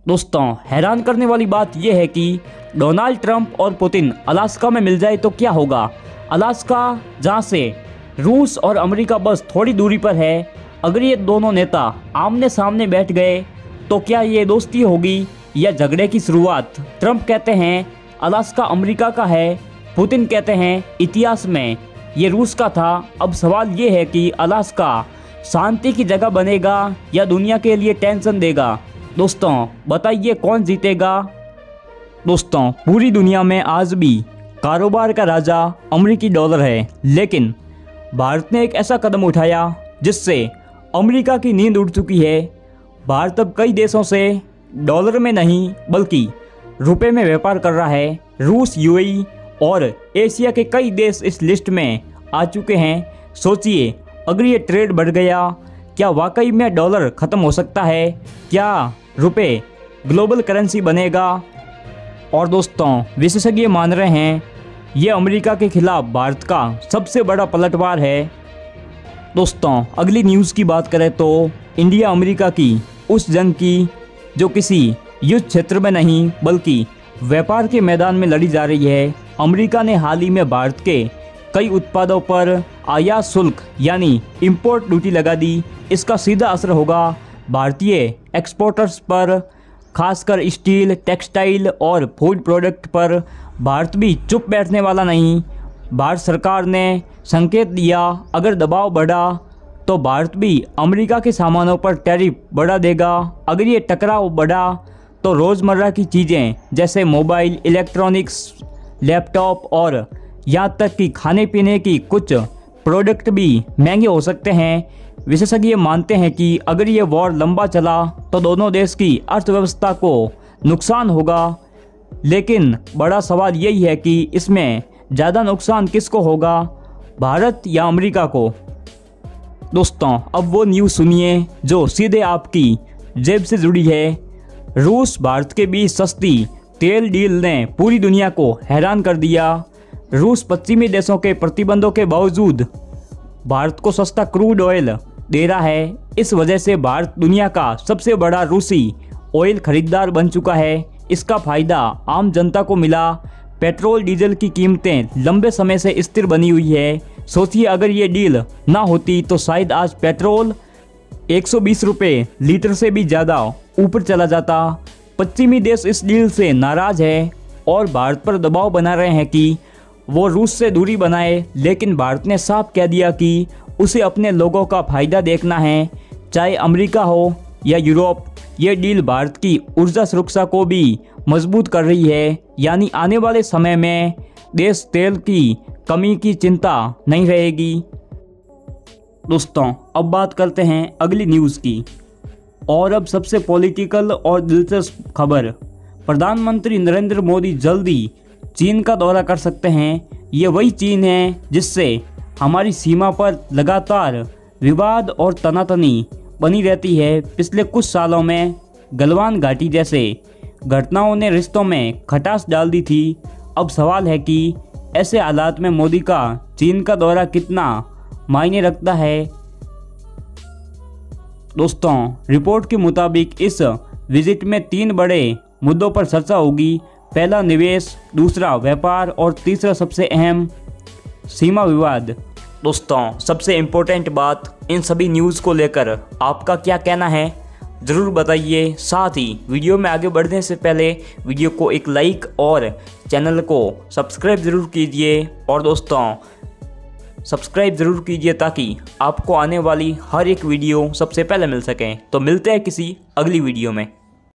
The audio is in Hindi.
दोस्तों हैरान करने वाली बात यह है कि डोनाल्ड ट्रंप और पुतिन अलास्का में मिल जाए तो क्या होगा। अलास्का जहां से रूस और अमेरिका बस थोड़ी दूरी पर है, अगर ये दोनों नेता आमने सामने बैठ गए तो क्या ये दोस्ती होगी या झगड़े की शुरुआत। ट्रंप कहते हैं अलास्का अमेरिका का है, पुतिन कहते हैं इतिहास में ये रूस का था। अब सवाल ये है कि अलास्का शांति की जगह बनेगा या दुनिया के लिए टेंशन देगा। दोस्तों बताइए कौन जीतेगा। दोस्तों पूरी दुनिया में आज भी कारोबार का राजा अमेरिकी डॉलर है, लेकिन भारत ने एक ऐसा कदम उठाया जिससे अमेरिका की नींद उड़ चुकी है। भारत अब कई देशों से डॉलर में नहीं बल्कि रुपए में व्यापार कर रहा है। रूस, यूएई और एशिया के कई देश इस लिस्ट में आ चुके हैं। सोचिए अगर ये ट्रेड बढ़ गया, क्या वाकई में डॉलर ख़त्म हो सकता है? क्या रुपए ग्लोबल करेंसी बनेगा? और दोस्तों विशेषज्ञ मान रहे हैं ये अमेरिका के खिलाफ भारत का सबसे बड़ा पलटवार है। दोस्तों अगली न्यूज़ की बात करें तो इंडिया अमेरिका की उस जंग की जो किसी युद्ध क्षेत्र में नहीं बल्कि व्यापार के मैदान में लड़ी जा रही है। अमेरिका ने हाल ही में भारत के कई उत्पादों पर आयात शुल्क यानी इंपोर्ट ड्यूटी लगा दी। इसका सीधा असर होगा भारतीय एक्सपोर्टर्स पर, खासकर स्टील, टेक्सटाइल और फूड प्रोडक्ट पर। भारत भी चुप बैठने वाला नहीं। भारत सरकार ने संकेत दिया अगर दबाव बढ़ा तो भारत भी अमेरिका के सामानों पर टैरिफ बढ़ा देगा। अगर ये टकराव बढ़ा तो रोज़मर्रा की चीज़ें जैसे मोबाइल, इलेक्ट्रॉनिक्स, लैपटॉप और यहाँ तक कि खाने पीने की कुछ प्रोडक्ट भी महंगे हो सकते हैं। विशेषज्ञ मानते हैं कि अगर ये वॉर लंबा चला तो दोनों देश की अर्थव्यवस्था को नुकसान होगा। लेकिन बड़ा सवाल यही है कि इसमें ज़्यादा नुकसान किसको होगा, भारत या अमेरिका को। दोस्तों अब वो न्यूज़ सुनिए जो सीधे आपकी जेब से जुड़ी है। रूस भारत के बीच सस्ती तेल डील ने पूरी दुनिया को हैरान कर दिया। रूस पश्चिमी देशों के प्रतिबंधों के बावजूद भारत को सस्ता क्रूड ऑयल दे रहा है। इस वजह से भारत दुनिया का सबसे बड़ा रूसी ऑयल खरीदार बन चुका है। इसका फ़ायदा आम जनता को मिला। पेट्रोल डीजल की कीमतें लंबे समय से स्थिर बनी हुई है। सोचिए अगर ये डील ना होती तो शायद आज पेट्रोल 120 रुपये लीटर से भी ज़्यादा ऊपर चला जाता। पश्चिमी देश इस डील से नाराज़ है और भारत पर दबाव बना रहे हैं कि वो रूस से दूरी बनाए। लेकिन भारत ने साफ कह दिया कि उसे अपने लोगों का फ़ायदा देखना है, चाहे अमेरिका हो या यूरोप। ये डील भारत की ऊर्जा सुरक्षा को भी मजबूत कर रही है, यानी आने वाले समय में देश तेल की कमी की चिंता नहीं रहेगी। दोस्तों अब बात करते हैं अगली न्यूज़ की, और अब सबसे पॉलिटिकल और दिलचस्प खबर। प्रधानमंत्री नरेंद्र मोदी जल्दी चीन का दौरा कर सकते हैं। ये वही चीन है जिससे हमारी सीमा पर लगातार विवाद और तनातनी बनी रहती है। पिछले कुछ सालों में गलवान घाटी जैसे घटनाओं ने रिश्तों में खटास डाल दी थी। अब सवाल है कि ऐसे हालात में मोदी का चीन का दौरा कितना मायने रखता है। दोस्तों रिपोर्ट के मुताबिक इस विजिट में 3 बड़े मुद्दों पर चर्चा होगी। पहला निवेश, दूसरा व्यापार और तीसरा सबसे अहम सीमा विवाद। दोस्तों सबसे इम्पोर्टेंट बात, इन सभी न्यूज़ को लेकर आपका क्या कहना है ज़रूर बताइए। साथ ही वीडियो में आगे बढ़ने से पहले वीडियो को एक लाइक और चैनल को सब्सक्राइब ज़रूर कीजिए। और दोस्तों सब्सक्राइब ज़रूर कीजिए ताकि आपको आने वाली हर एक वीडियो सबसे पहले मिल सके। तो मिलते हैं किसी अगली वीडियो में।